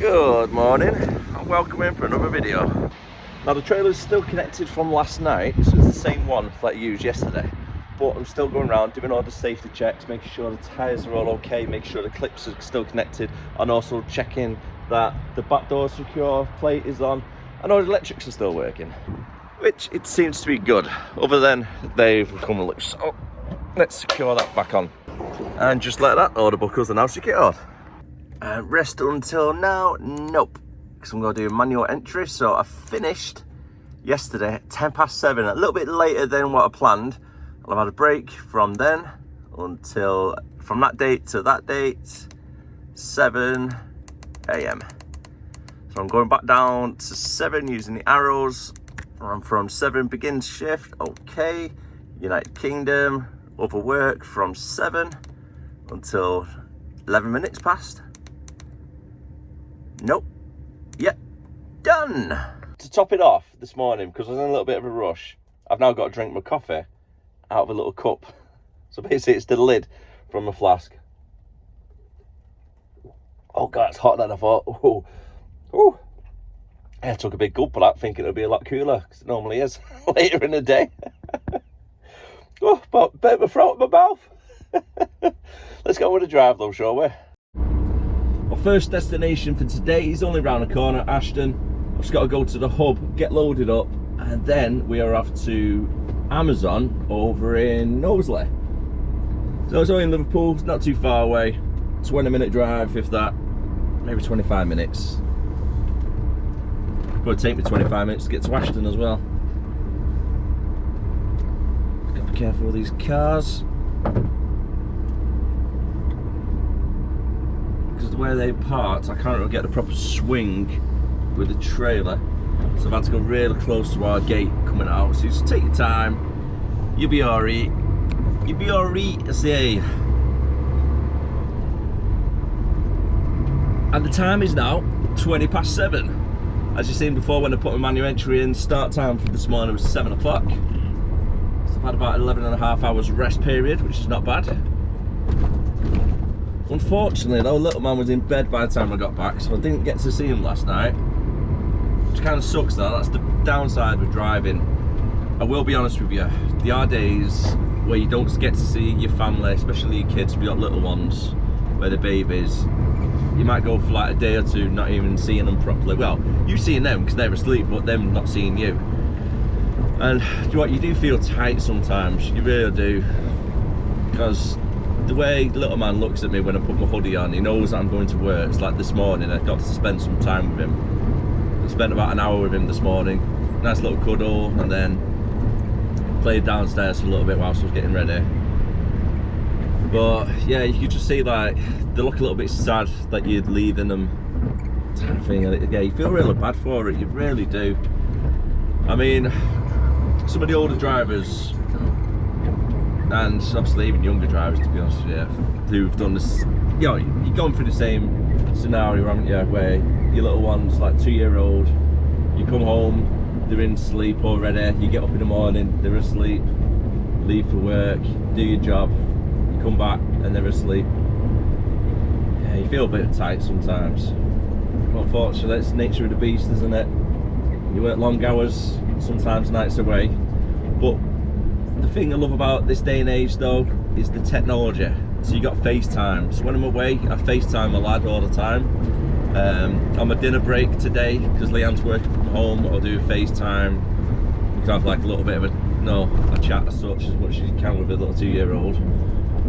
Good morning and welcome in for another video. Now the trailer's still connected from last night, so it's the same one that I used yesterday, but I'm still going around doing all the safety checks, making sure the tyres are all okay, making sure the clips are still connected, and also checking that the back door secure plate is on and all the electrics are still working, which it seems to be good, other than they've come loose. So let's secure that back on and just like that, all the buckles are now secured. And rest until now, nope, because I'm going to do a manual entry. So I finished yesterday at 7:10, a little bit later than what I planned. And I've had a break from then until, from that date to that date, 7 AM. So I'm going back down to 7 using the arrows. And from 7 begins shift, okay. United Kingdom, other work from 7 until 11 minutes past. Nope. Yep. Done. To top it off this morning, because I was in a little bit of a rush, I've now got to drink my coffee out of a little cup. So basically it's the lid from a flask. Oh God, it's hotter than I thought. Ooh. Ooh. I took a big gulp of that thinking it would be a lot cooler, because it normally is later in the day. Oh, but a bit of a throat in my mouth. Let's go on a drive though, shall we? Our first destination for today is only round the corner, Ashton. I've just got to go to the hub, get loaded up, and then we are off to Amazon over in Knowsley. So it's only in Liverpool, it's not too far away. 20-minute drive, if that, maybe 25 minutes. It's going to take me 25 minutes to get to Ashton as well. Got to be careful with these cars. Because the way they parked, I can't really get the proper swing with the trailer, so I've had to go really close to our gate coming out. So just take your time, you'll be alright. You'll be alright, I say. And the time is now 7:20. As you've seen before when I put my manual entry in, start time for this morning was 7 o'clock. So I've had about 11.5 hours rest period, which is not bad. Unfortunately though, little man was in bed by the time I got back, so I didn't get to see him last night, which kind of sucks though. That's the downside with driving. I will be honest with you, there are days where you don't get to see your family, especially your kids. We've got little ones where they're babies. You might go for like a day or two not even seeing them properly. Well, you seeing them because they're asleep, but them not seeing you. And you know what, you do feel tight sometimes, you really do, because the way little man looks at me when I put my hoodie on, he knows that I'm going to work. It's like this morning, I got to spend some time with him. I spent about an hour with him this morning. Nice little cuddle, and then played downstairs for a little bit whilst I was getting ready. But yeah, you could just see like they look a little bit sad that you're leaving them. Yeah, you feel really bad for it, you really do. I mean, some of the older drivers, and obviously even younger drivers, to be honest with you, who've done this, you know, you've gone through the same scenario, haven't you, where your little one's like 2-year-old, you come home, they're in sleep already, you get up in the morning, they're asleep, leave for work, do your job, you come back and they're asleep. Yeah, you feel a bit tight sometimes. But unfortunately, it's the nature of the beast, isn't it? You work long hours, sometimes nights away, but the thing I love about this day and age though is the technology. So you got FaceTime. So when I'm away, I FaceTime my lad all the time. On my dinner break today, because Leanne's working from home, I'll do a FaceTime. We can have like a little bit of a chat as such, as much as you can with a little 2-year-old.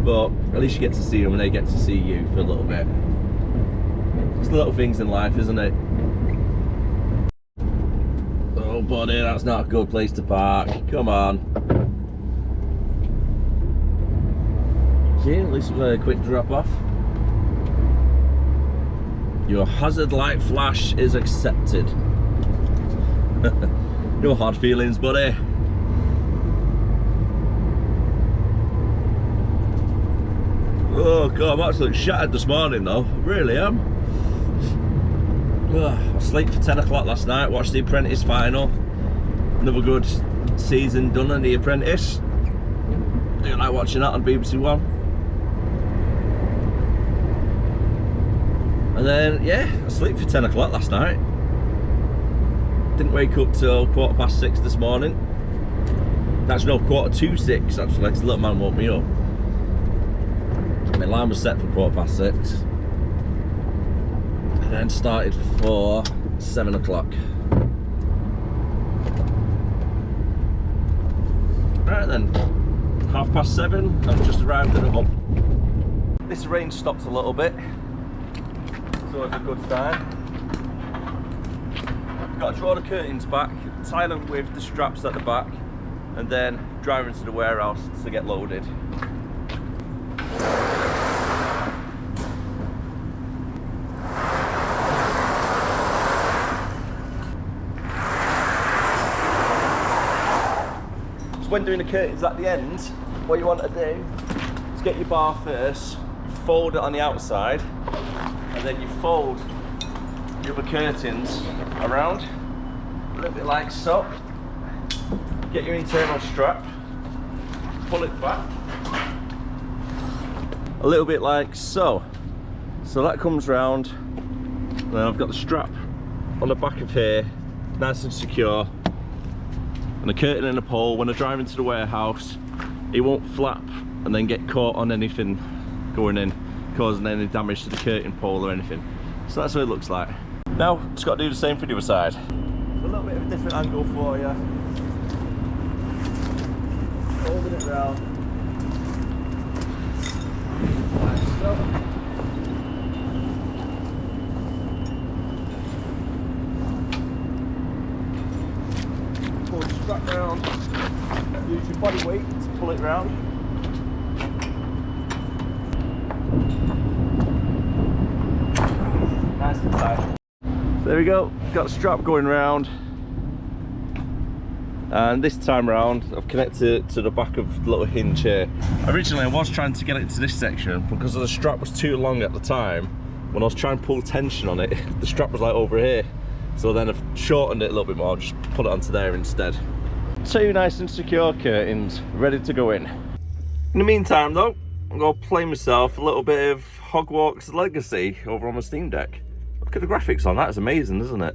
But at least you get to see them and they get to see you for a little bit. It's the little things in life, isn't it? Oh buddy, that's not a good place to park. Come on. Okay, at least it was a quick drop off. Your hazard light flash is accepted. No hard feelings, buddy. Oh God, I'm absolutely shattered this morning though, I really am. I was asleep for 10 o'clock last night, watched The Apprentice final. Another good season done on The Apprentice. Do you like watching that on BBC One? And then, yeah, I slept for 10 o'clock last night. Didn't wake up till 6:15 this morning. That's no 5:45 actually, because the little man woke me up. My alarm was set for 6:15. And then started for 7 o'clock. Right then, 7:30, I've just arrived at home. This rain stopped a little bit, so it's a good sign. Got to draw the curtains back, tie them with the straps at the back, and then drive into the warehouse to get loaded. So when doing the curtains at the end, what you want to do is get your bar first, fold it on the outside, and then you fold your other curtains around a little bit like so. Get your internal strap, pull it back a little bit like so. So that comes round, and then I've got the strap on the back of here, nice and secure, and the curtain in the pole. When I drive into the warehouse, it won't flap and then get caught on anything going in, causing any damage to the curtain pole or anything. So that's what it looks like. Now, just got to do the same for the other side. A little bit of a different angle for you. Holding it round. Like so. Pull the strap round. Use your body weight to pull it round. Nice and tight. So there we go, got the strap going round, and this time round I've connected it to the back of the little hinge here. Originally I was trying to get it to this section, because the strap was too long at the time. When I was trying to pull tension on it, the strap was like over here, so then I've shortened it a little bit more, just put it onto there instead. Two nice and secure curtains ready to go in. In the meantime though, I'm going to play myself a little bit of Hogwarts Legacy over on my Steam Deck. Look at the graphics on that, it's amazing, isn't it?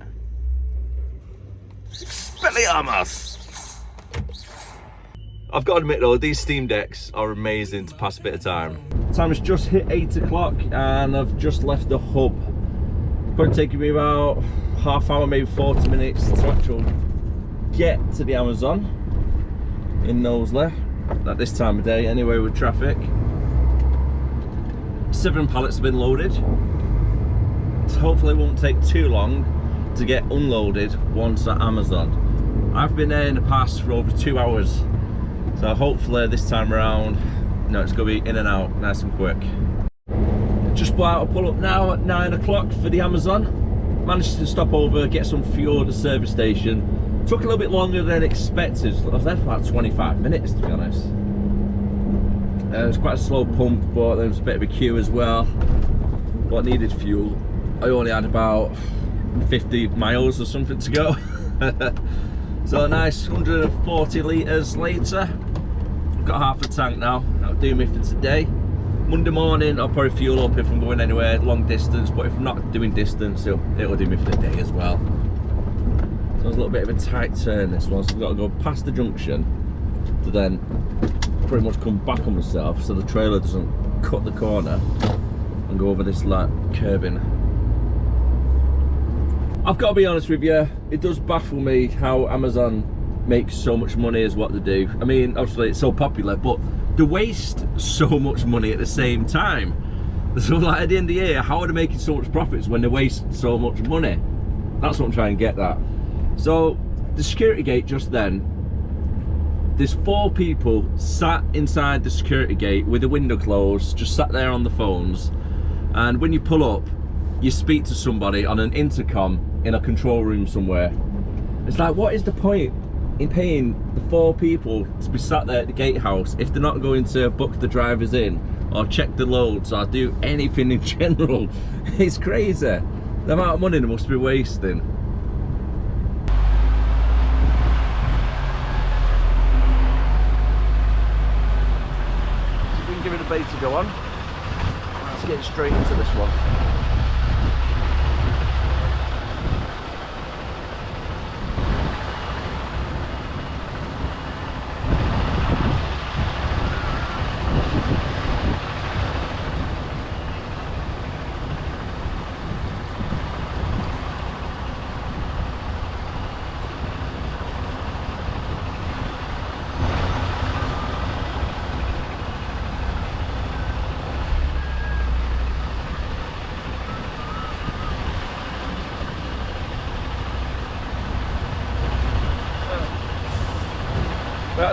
Expelliarmus! I've got to admit though, these Steam Decks are amazing to pass a bit of time. Time has just hit 8 o'clock and I've just left the hub. Probably taking me about half hour, maybe 40 minutes to actually get to the Amazon in Knowsley at this time of day anyway with traffic. 7 pallets have been loaded. So hopefully it won't take too long to get unloaded once at Amazon. I've been there in the past for over 2 hours, so hopefully this time around, you know, it's going to be in and out nice and quick. Just about to pull up now at 9 o'clock for the Amazon. Managed to stop over, get some fuel at the service station. Took a little bit longer than expected. I was there for about 25 minutes to be honest. It was quite a slow pump, but there was a bit of a queue as well. But I needed fuel. I only had about 50 miles or something to go. So a nice 140 litres later, I've got half a tank now. That'll do me for today. Monday morning I'll probably fuel up if I'm going anywhere long distance, but if I'm not doing distance, it'll do me for the day as well. So it's a little bit of a tight turn this one, so I've got to go past the junction to then pretty much come back on myself so the trailer doesn't cut the corner and go over this like curbing. I've got to be honest with you, it does baffle me how Amazon makes so much money as what they do. I mean, obviously it's so popular, but they waste so much money at the same time. So like at the end of the year, how are they making so much profits when they waste so much money? That's what I'm trying to get at. So the security gate just then, there's 4 people sat inside the security gate with the window closed, just sat there on the phones, and when you pull up, you speak to somebody on an intercom in a control room somewhere. It's like, what is the point in paying the 4 people to be sat there at the gatehouse if they're not going to book the drivers in or check the loads or do anything in general? It's crazy the amount of money they must be wasting. So we can give it a bait to go on. Let's get straight into this one.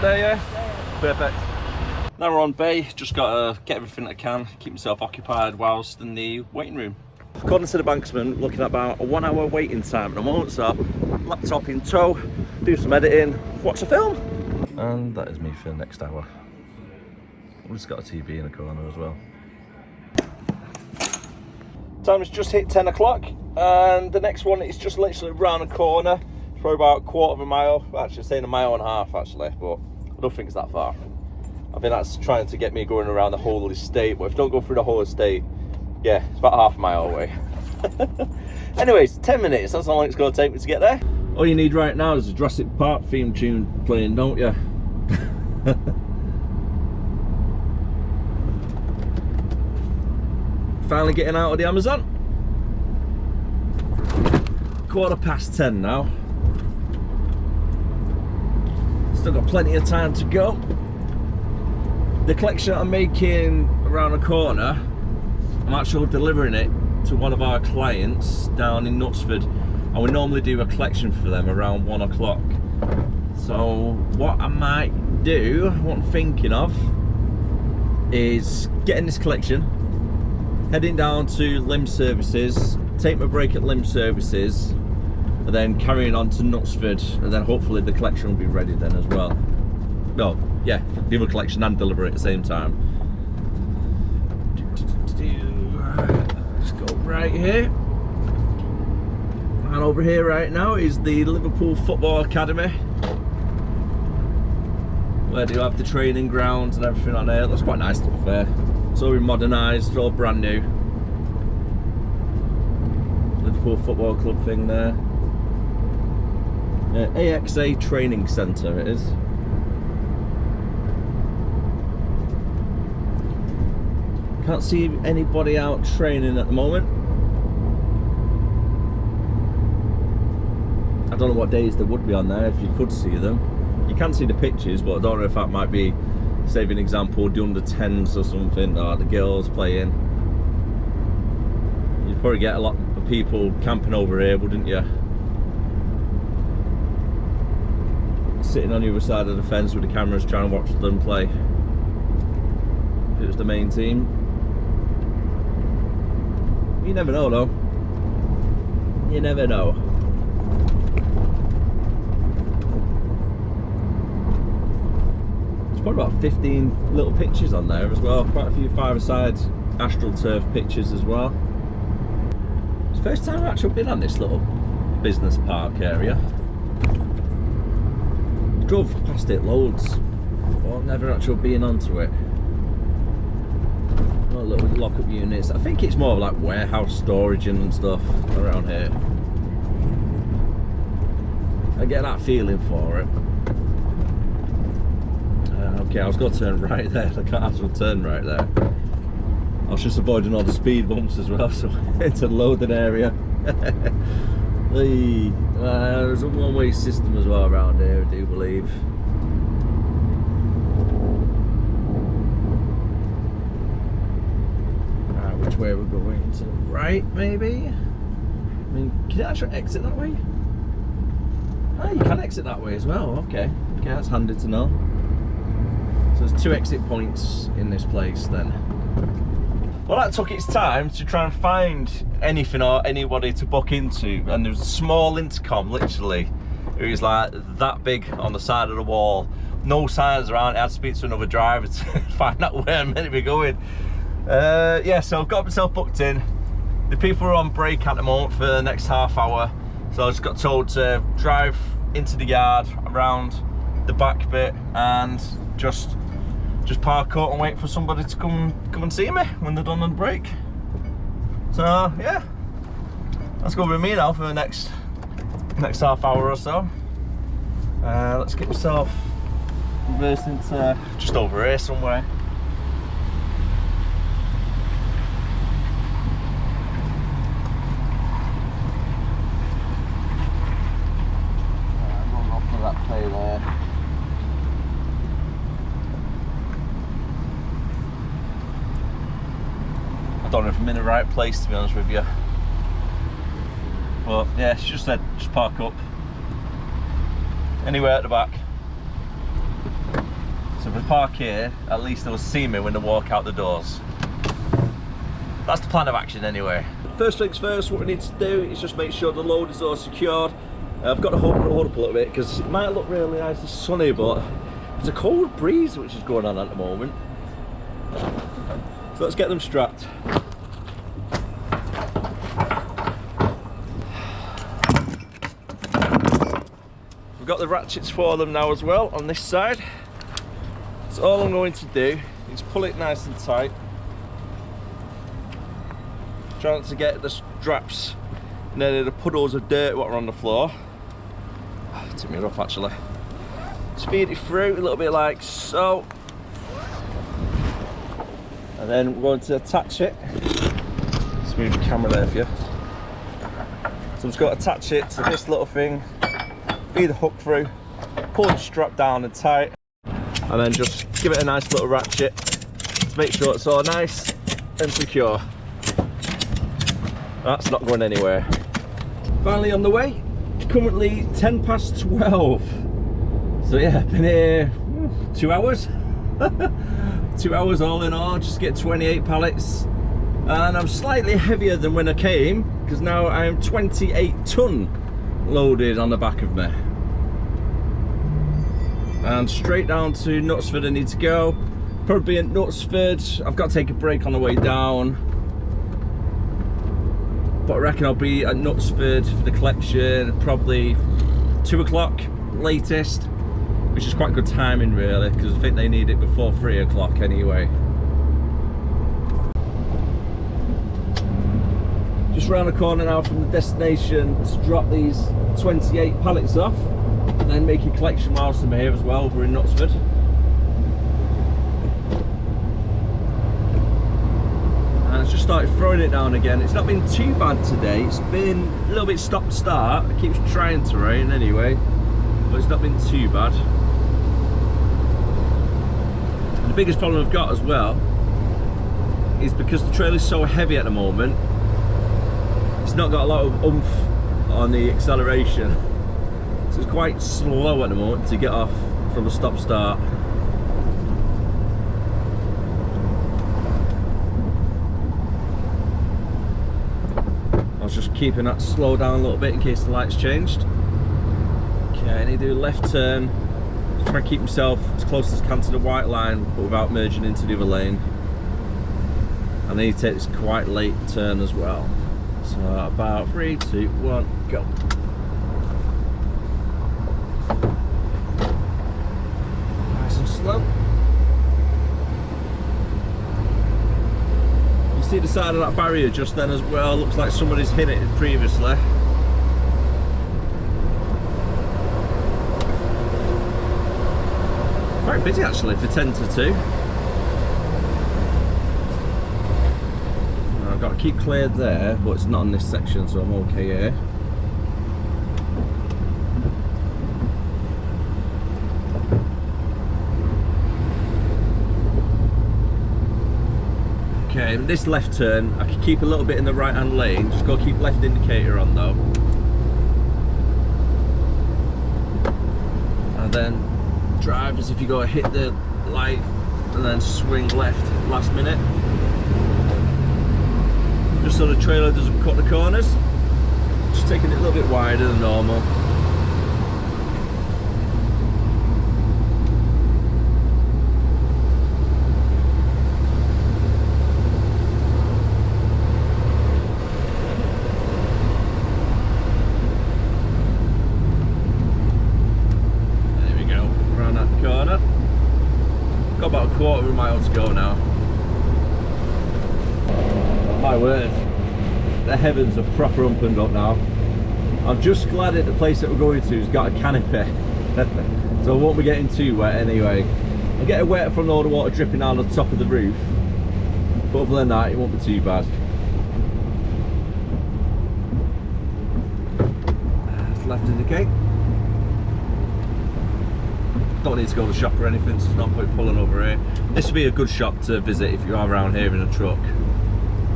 there, yeah? Perfect. Now we're on bay, just got to get everything I can, keep myself occupied whilst in the waiting room. According to the banksman, looking at about a 1 hour waiting time at the moment, so laptop in tow, do some editing, watch a film. And that is me for the next hour. We've just got a TV in the corner as well. Time has just hit 10 o'clock and the next one is just literally round the corner. It's probably about a quarter of a mile, actually saying a mile and a half actually, but I don't think it's that far. I think that's trying to get me going around the whole estate, but if you don't go through the whole estate, yeah, it's about half a mile away. Anyways, 10 minutes, that's how long it's going to take me to get there. All you need right now is a Jurassic Park theme tune playing, don't you? Finally getting out of the Amazon. 10:15 now. Still got plenty of time to go. The collection I'm making around the corner, I'm actually delivering it to one of our clients down in Knutsford, and we normally do a collection for them around 1 o'clock. So what I might do, what I'm thinking of, is getting this collection, heading down to Limb Services, take my break at Limb Services, and then carrying on to Knutsford, and then hopefully the collection will be ready then as well. No, yeah, the other collection and deliver it at the same time. Just go right here. And over here right now is the Liverpool Football Academy, where do you have the training grounds and everything on there. That's quite nice to be fair. It's all been modernised, it's all brand new. Liverpool Football Club thing there. AXA Training Centre it is. Can't see anybody out training at the moment. I don't know what days there would be on there if you could see them. You can see the pictures, but I don't know if that might be, say for an example, the under 10s or something, or the girls playing. You'd probably get a lot of people camping over here, wouldn't you? Sitting on the other side of the fence with the cameras trying to watch them play. If it was the main team. You never know though. You never know. There's probably about 15 little pictures on there as well. Quite a few five-a-side AstroTurf pictures as well. It's the first time I've actually been on this little business park area. Drove past it loads, but never actually been onto it. Little lock-up units. I think it's more like warehouse storage and stuff around here. I get that feeling for it. Okay, I was going to turn right there. I can't actually turn right there. I was just avoiding all the speed bumps as well, so it's a loading area. There's a one-way system as well around here, I do believe. Which way we're going? To the right, maybe? I mean, can you actually exit that way? Oh, you can exit that way as well. Okay, that's handy to know. So there's 2 exit points in this place then. Well, that took its time to try and find anything or anybody to book into, and there was a small intercom, literally. It was like that big on the side of the wall. No signs around. I had to speak to another driver to find out where I'm meant to be going. Yeah, so I've got myself booked in. The people are on break at the moment for the next half hour, so I just got told to drive into the yard around the back bit and just park up and wait for somebody to come and see me when they're done on the break. So yeah, that's going to be me now for the next half hour or so. Let's get myself reversed into just over here somewhere. There. I don't know if I'm in the right place, to be honest with you, but yeah, she just said just park up anywhere at the back. So if I park here, at least they'll see me when they walk out the doors. That's the plan of action anyway. First things first, what we need to do is just make sure the load is all secured. I've got to hold up a little bit because it might look really nice and sunny, but there's a cold breeze which is going on at the moment. So let's get them strapped. We've got the ratchets for them now as well on this side. So all I'm going to do is pull it nice and tight. Trying to get the straps near the puddles of dirt what are on the floor. It took me rough actually. Just feed it through a little bit like so. And then we're going to attach it. Let's move the camera there for you. So I'm just going to attach it to this little thing. Feed the hook through, pull the strap down and tight, and then just give it a nice little ratchet to make sure it's all nice and secure. That's not going anywhere. Finally on the way, it's currently 10 past 12. So yeah, been here 2 hours. 2 hours all in all, just get 28 pallets. And I'm slightly heavier than when I came, because now I am 28 ton loaded on the back of me. And straight down to Knutsford I need to go. Probably in Knutsford. I've got to take a break on the way down. But I reckon I'll be at Knutsford for the collection probably 2 o'clock latest, which is quite good timing really, because I think they need it before 3 o'clock anyway. Just round the corner now from the destination to drop these 28 pallets off, and then make a collection whilst I'm here as well. We're in Knutsford. And it's just started throwing it down again. It's not been too bad today. It's been a little bit stop start. It keeps trying to rain anyway, but it's not been too bad. And the biggest problem I've got as well is because the trailer's so heavy at the moment, it's not got a lot of oomph on the acceleration, so it's quite slow at the moment to get off from a stop start. I was just keeping that slow down a little bit in case the lights changed. Okay, I need to do a left turn. Just try to keep myself as close as I can to the white line, but without merging into the other lane. I need to take this quite late turn as well. So about 3, 2, 1, go. Nice and slow. You see the side of that barrier just then as well. Looks like somebody's hit it previously. Quite busy actually for 10 to 2. I've got to keep cleared there, but it's not in this section, so I'm okay here. Okay, this left turn, I can keep a little bit in the right hand lane, just got to keep left indicator on though. And then drive as if you're going to hit the light and then swing left last minute. Just so the trailer doesn't cut the corners. Just taking it a little bit wider than normal. There we go, around that corner. Got about a quarter of a mile to go now. My word, the heavens are proper opened up now. I'm just glad that the place that we're going to has got a canopy, so I won't be getting too wet anyway. I'm getting wet from all the water dripping down the top of the roof, but other than that it won't be too bad. Left indicate. Don't need to go to the shop or anything, so it's not point pulling over here. This would be a good shop to visit if you are around here in a truck.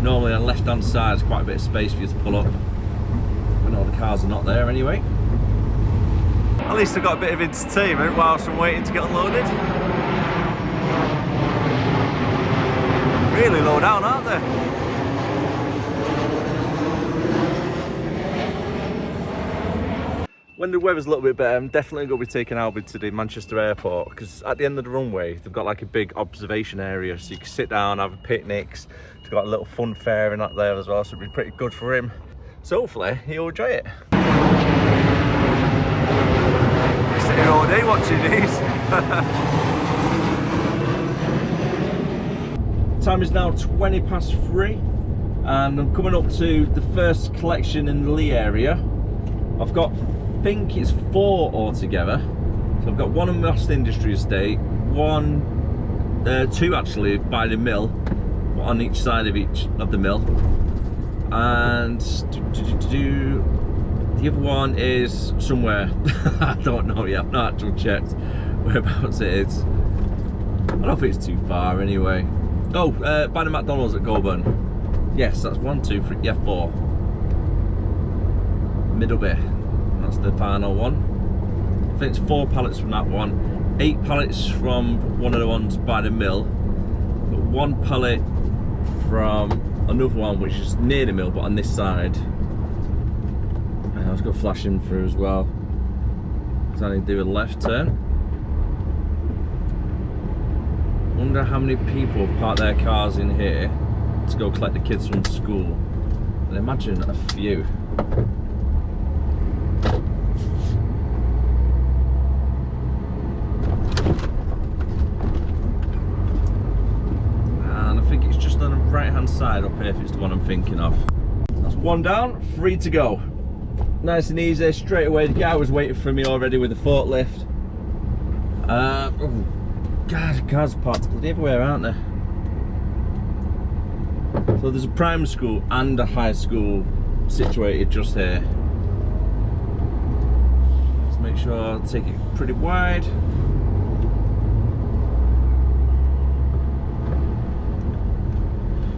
Normally on the left hand side there's quite a bit of space for you to pull up. I know the cars are not there anyway. At least I got a bit of entertainment whilst I'm waiting to get unloaded. Really low down, aren't they? When the weather's a little bit better, I'm definitely going to be taking Albie to the Manchester airport, because at the end of the runway, they've got like a big observation area, so you can sit down, have picnics. They've got a little fun fair in that there as well, so it'll be pretty good for him. So hopefully he'll enjoy it. Sitting all day watching these. Time is now 20 past 3, and I'm coming up to the first collection in the Lee area. I've got, I think it's 4 altogether. So I've got one in Moss Industry Estate, 2 actually by the mill, on each side of the mill, and the other one is somewhere. I don't know yet. I've not actually checked whereabouts it is. I don't think it's too far anyway. Oh, by the McDonald's at Goulburn. Yes, that's 1, 2, 3, yeah, 4. Middleby. That's the final one. I think it's 4 pallets from that one, 8 pallets from one of the ones by the mill, but 1 pallet from another one which is near the mill but on this side. I was going to flash in through as well, because I need to do a left turn. Wonder how many people have parked their cars in here to go collect the kids from school. I imagine a few. And I think it's just on the right hand side up here if it's the one I'm thinking of. That's 1 down, 3 to go. Nice and easy, straight away. The guy was waiting for me already with the forklift. Oh, God, cars parked bloody everywhere, aren't there? So there's a primary school and a high school situated just here. Let's make sure I take it pretty wide.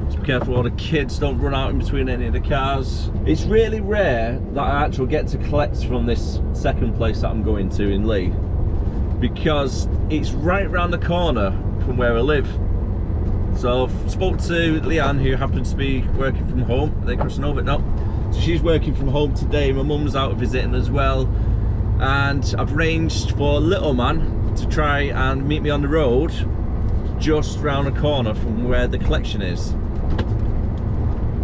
Just be careful all the kids don't run out in between any of the cars. It's really rare that I actually get to collect from this second place that I'm going to in Lee, because it's right round the corner from where I live. So I spoke to Leanne, who happens to be working from home. Are they crossing over now? So she's working from home today. My mum's out visiting as well, and I've arranged for little man to try and meet me on the road just round the corner from where the collection is.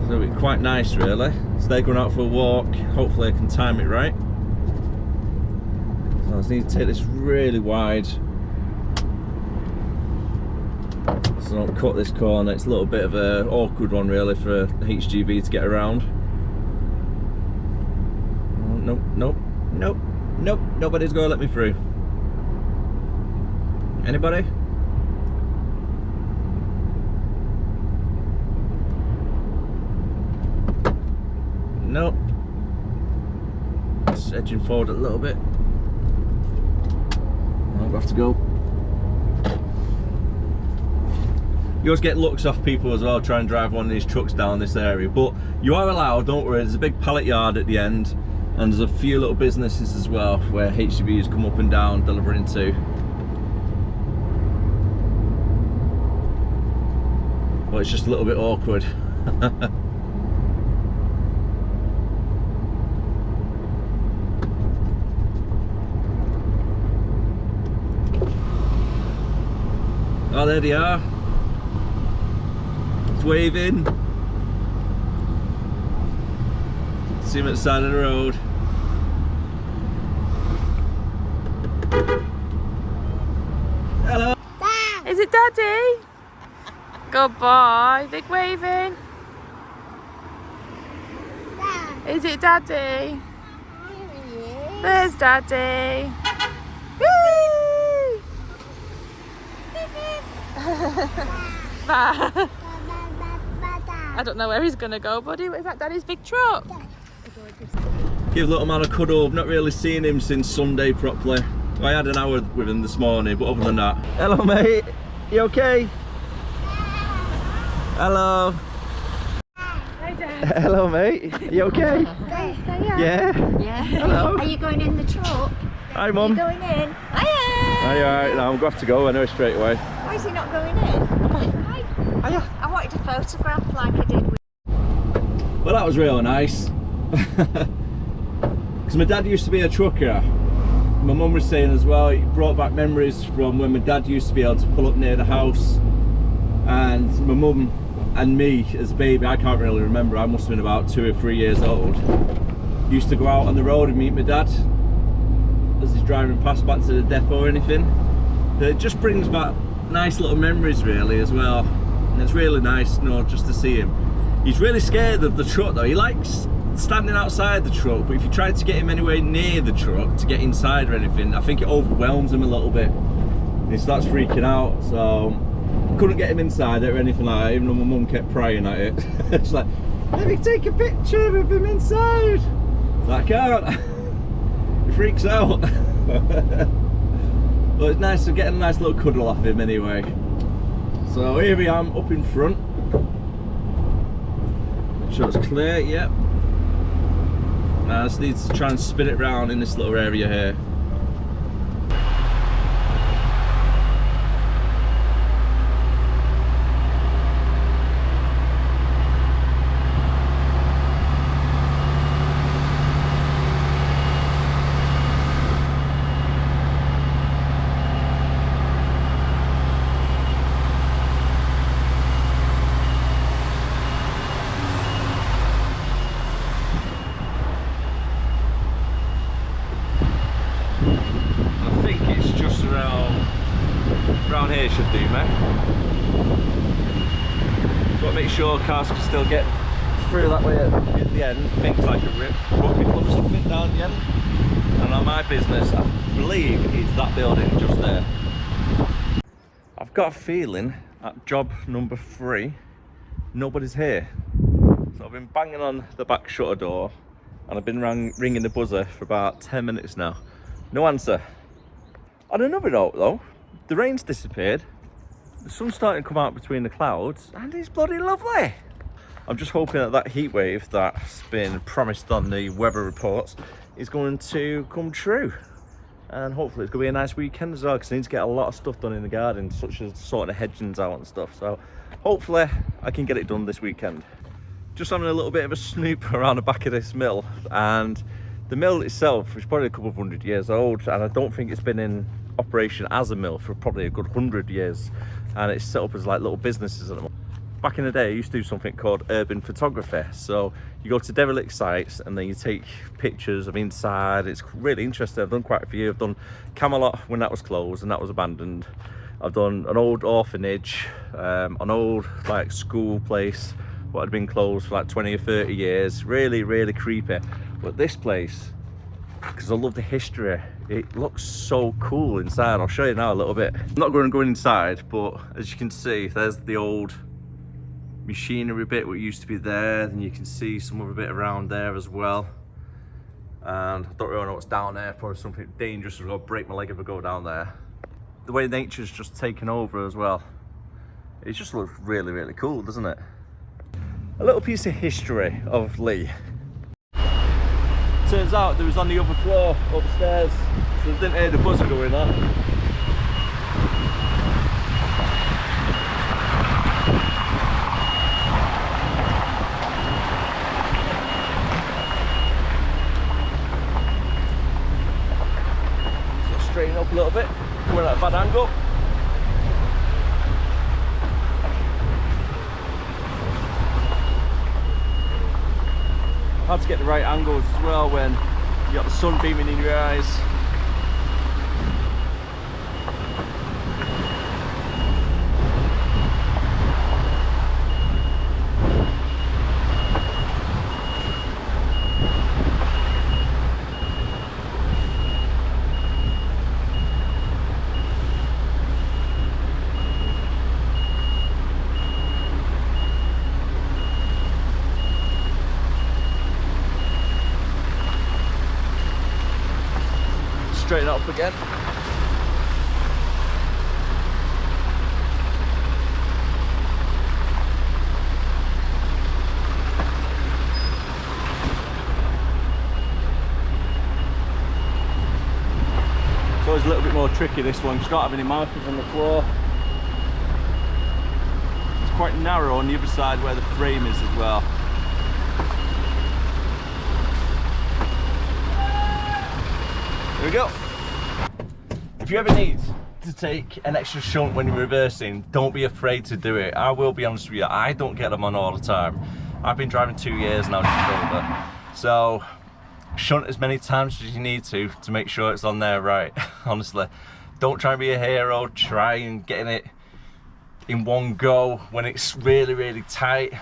So it'll be quite nice really. So they're going out for a walk. Hopefully I can time it right. So I just need to take this really wide so I don't cut this corner. It's a little bit of an awkward one really for a HGV to get around. Oh, nope, nope, nope, nope, nobody's going to let me through. Anybody? Nope. Just edging forward a little bit. I'll have to go. You always get looks off people as well trying to drive one of these trucks down this area, but you are allowed, don't worry. There's a big pallet yard at the end, and there's a few little businesses as well where HGVs come up and down delivering to. But it's just a little bit awkward. Oh, there they are. It's waving. See him at the side of the road. Hello. Dad. Is it Daddy? Good boy. Big waving. Dad. Is it Daddy? There's Daddy. Woo! I don't know where he's gonna go, buddy. Is that Daddy's big truck? Give little man a cuddle. I've not really seen him since Sunday properly. I had an hour with him this morning, but other than that. Hello mate, you okay? Hello. Hi Dad. Hello mate, you okay? Yeah. Yeah? Yeah. Hello. Are you going in the truck? Hi, Mum. You going in? Hiya! Are you alright? No, I'm going to have to go anyway straight away. Why is he not going in? Hi. Hiya. I wanted to photograph like I did with... Well, that was really nice. Because my dad used to be a trucker. My mum was saying as well, it brought back memories from when my dad used to be able to pull up near the house. And my mum and me as a baby, I can't really remember, I must have been about 2 or 3 years old, used to go out on the road and meet my dad as he's driving past back to the depot or anything. But it just brings back nice little memories really as well. And it's really nice, you know, just to see him. He's really scared of the truck though. He likes standing outside the truck, but if you try to get him anywhere near the truck to get inside or anything, I think it overwhelms him a little bit. He starts freaking out, so couldn't get him inside it or anything like that, even though my mum kept prying at it. It's like, let me take a picture of him inside. I can't. He freaks out. But it's nice to get a nice little cuddle off him anyway. So here we am up in front. Make sure it's clear, yep. Now I just need to try and spin it round in this little area here. Around here should do, mate. So make sure cars can still get through that way at the end. Things like a rip, rugby club something down the end. And on my business, I believe it's that building just there. I've got a feeling at job number 3, nobody's here. So I've been banging on the back shutter door and I've been ringing the buzzer for about 10 minutes now. No answer. On another note though, the rain's disappeared, the sun's starting to come out between the clouds, and it's bloody lovely. I'm just hoping that that heat wave that's been promised on the weather reports is going to come true. And hopefully it's going to be a nice weekend as well, because I need to get a lot of stuff done in the garden, such as sorting the hedgings out and stuff. So hopefully I can get it done this weekend. Just having a little bit of a snoop around the back of this mill, and the mill itself is probably a couple of 100 years old, and I don't think it's been in operation as a mill for probably a good 100 years, and it's set up as like little businesses at the moment. Back in the day I used to do something called urban photography, so you go to derelict sites and then you take pictures of inside. It's really interesting. I've done quite a few. I've done Camelot when that was closed and that was abandoned. I've done an old orphanage, an old like school place what had been closed for like 20 or 30 years. Really creepy. But this place, because I love the history, it looks so cool inside. I'll show you now a little bit. I'm not going to go inside, but as you can see, there's the old machinery bit what used to be there. Then you can see some other bit around there as well. And I don't really know what's down there. Probably something dangerous. I'm going to break my leg if I go down there. The way nature's just taken over as well. It just looks really cool, doesn't it? A little piece of history of Lee. Turns out there was on the other floor upstairs, so I didn't hear the buzzer going on. So straighten up a little bit, coming at a bad angle. Hard to get the right angles as well when you got the sun beaming in your eyes. Straighten it up again. always a little bit more tricky, this one. You don't have any markers on the floor. It's quite narrow on the other side where the frame is as well. There we go. If you ever need to take an extra shunt when you're reversing, don't be afraid to do it. I will be honest with you, I don't get them on all the time. I've been driving 2 years now, just over. So shunt as many times as you need to make sure it's on there right. Honestly, don't try and be a hero. Try and getting it in one go when it's really, really tight.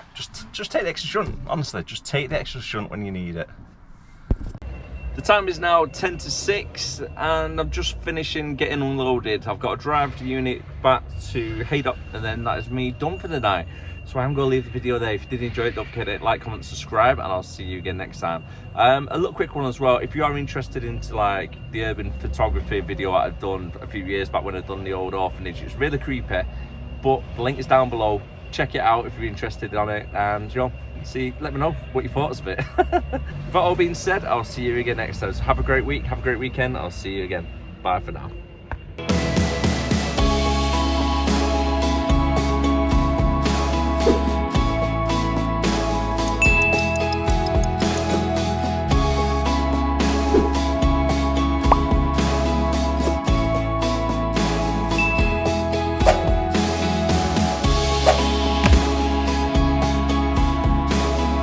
Just take the extra shunt. Honestly, just take the extra shunt when you need it. The time is now 10 to 6 and I'm just finishing getting unloaded. I've got to drive the unit back to Haydock and then that is me done for the night. So I'm going to leave the video there. If you did enjoy it, don't forget to like, comment, subscribe, and I'll see you again next time. A little quick one as well. If you are interested into like the urban photography video that I've done a few years back when I've done the old orphanage, it's really creepy, but the link is down below. Check it out if you're interested on it, and you know, let me know what your thoughts of it. With that all being said, I'll see you again next time. So have a great week, have a great weekend. I'll see you again. Bye for now.